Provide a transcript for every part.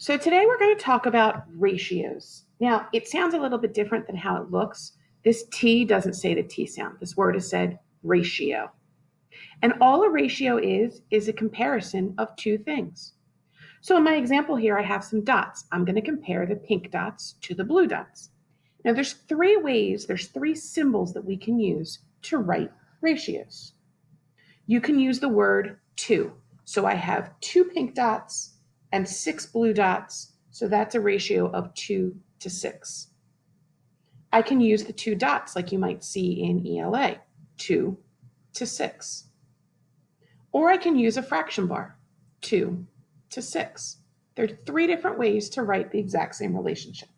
So today we're going to talk about ratios. Now, it sounds a little bit different than how it looks. This T doesn't say the T sound. This word is said ratio. And all a ratio is a comparison of two things. So in my example here, I have some dots. I'm going to compare the pink dots to the blue dots. Now there's three symbols that we can use to write ratios. You can use the word two. So I have 2 pink dots and 6 blue dots. So that's a ratio of 2 to 6. I can use the 2 dots like you might see in ELA, 2 to 6. Or I can use a fraction bar, 2 to 6. There are 3 different ways to write the exact same relationship.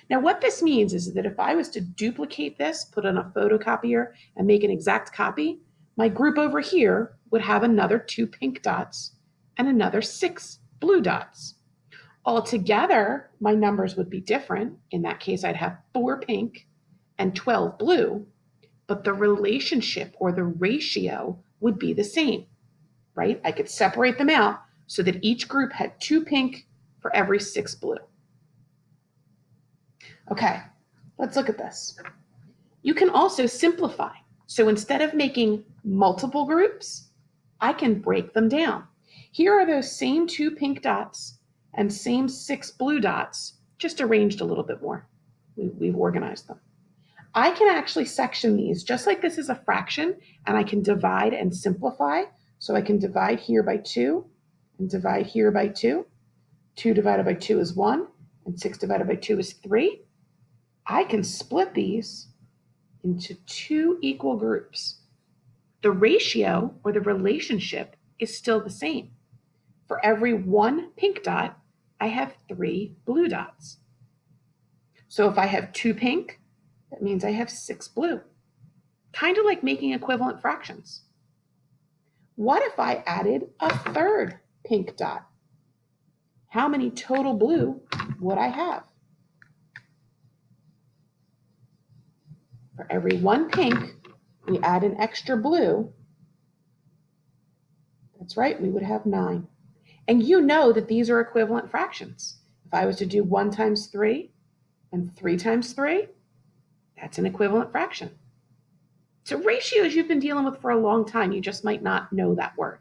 Now what this means is that if I was to duplicate this, put on a photocopier and make an exact copy, my group over here would have another 2 pink dots and another 6 blue dots. Altogether, my numbers would be different. In that case, I'd have 4 pink and 12 blue, but the relationship or the ratio would be the same, right? I could separate them out so that each group had 2 pink for every 6 blue. Okay, let's look at this. You can also simplify. So instead of making multiple groups, I can break them down. Here are those same 2 pink dots and same 6 blue dots, just arranged a little bit more. We've organized them. I can actually section these just like this is a fraction, and I can divide and simplify. So I can divide here by 2 and divide here by 2. 2 divided by 2 is 1, and 6 divided by 2 is 3. I can split these into 2 equal groups. The ratio or the relationship is still the same. For every 1 pink dot, I have 3 blue dots. So if I have 2 pink, that means I have 6 blue. Kind of like making equivalent fractions. What if I added a 3rd pink dot? How many total blue would I have? For every 1 pink, we add an extra blue. That's right, we would have 9. And you know that these are equivalent fractions. If I was to do 1 times 3 and 3 times 3, that's an equivalent fraction. So ratios you've been dealing with for a long time, you just might not know that word.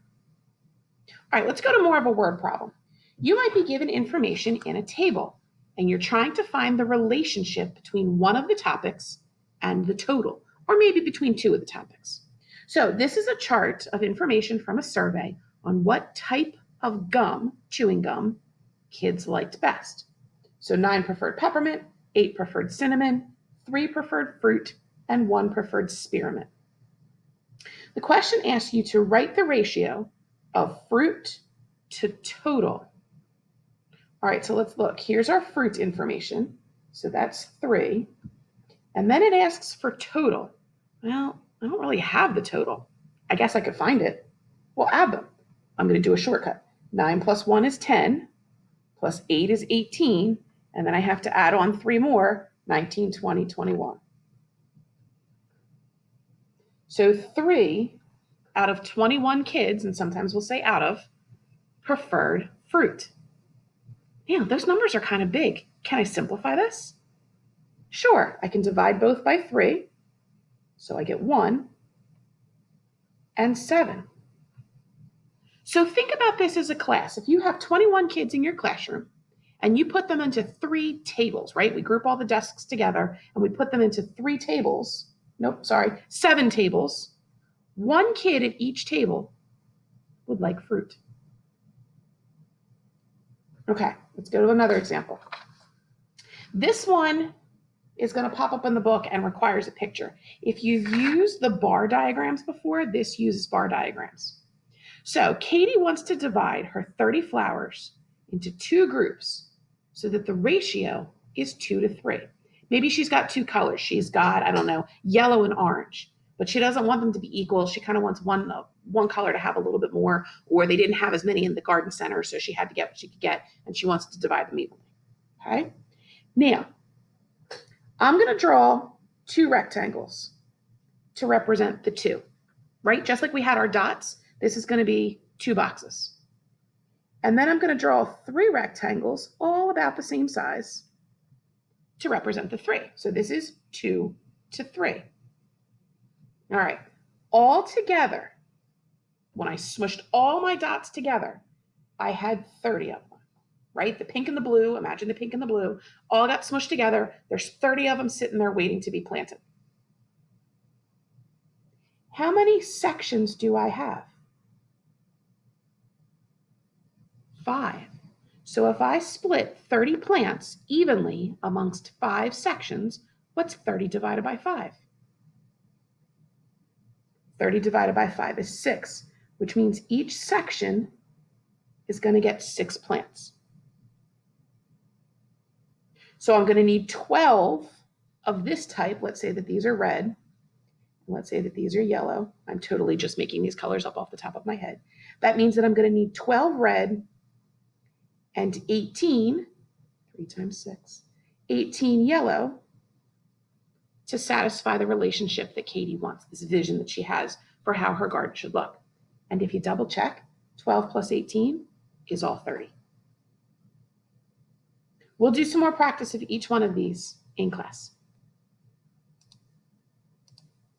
All right, let's go to more of a word problem. You might be given information in a table, and you're trying to find the relationship between one of the topics and the total, or maybe between 2 of the topics. So this is a chart of information from a survey on what type of gum, chewing gum, kids liked best. So 9 preferred peppermint, 8 preferred cinnamon, 3 preferred fruit, and 1 preferred spearmint. The question asks you to write the ratio of fruit to total. All right, so let's look. Here's our fruit information. So that's 3. And then it asks for total. Well, I don't really have the total. I guess I could find it. We'll add them. I'm going to do a shortcut. 9 plus 1 is 10, plus 8 is 18, and then I have to add on 3 more, 19, 20, 21. So 3 out of 21 kids, and sometimes we'll say out of, preferred fruit. Yeah, those numbers are kind of big. Can I simplify this? Sure, I can divide both by 3. So I get 1 and 7. So think about this as a class. If you have 21 kids in your classroom and you put them into 3 tables, right? We group all the desks together and we put them into 7 tables. 1 kid at each table would like fruit. Okay, let's go to another example. This one is going to pop up in the book and requires a picture. If you've used the bar diagrams before, this uses bar diagrams. So Katie wants to divide her 30 flowers into 2 groups so that the ratio is 2 to 3. Maybe she's got 2 colors. She's got, I don't know, yellow and orange, but she doesn't want them to be equal. She kind of wants one color to have a little bit more, or they didn't have as many in the garden center, so she had to get what she could get, and she wants to divide them evenly. Okay? Now, I'm going to draw 2 rectangles to represent the 2, right? Just like we had our dots, this is going to be 2 boxes. And then I'm going to draw 3 rectangles all about the same size to represent the 3. So this is 2 to 3. All right, all together, when I smushed all my dots together, I had 30 of them, right? The pink and the blue, imagine the pink and the blue, all got smushed together. There's 30 of them sitting there waiting to be planted. How many sections do I have? 5. So if I split 30 plants evenly amongst 5 sections, what's 30 divided by 5? 30 divided by 5 is 6, which means each section is going to get 6 plants. So I'm going to need 12 of this type. Let's say that these are red. Let's say that these are yellow. I'm totally just making these colors up off the top of my head. That means that I'm going to need 12 red and 18, 3 times 6, 18 yellow to satisfy the relationship that Katie wants, this vision that she has for how her garden should look. And if you double check, 12 plus 18 is all 30. We'll do some more practice of each one of these in class.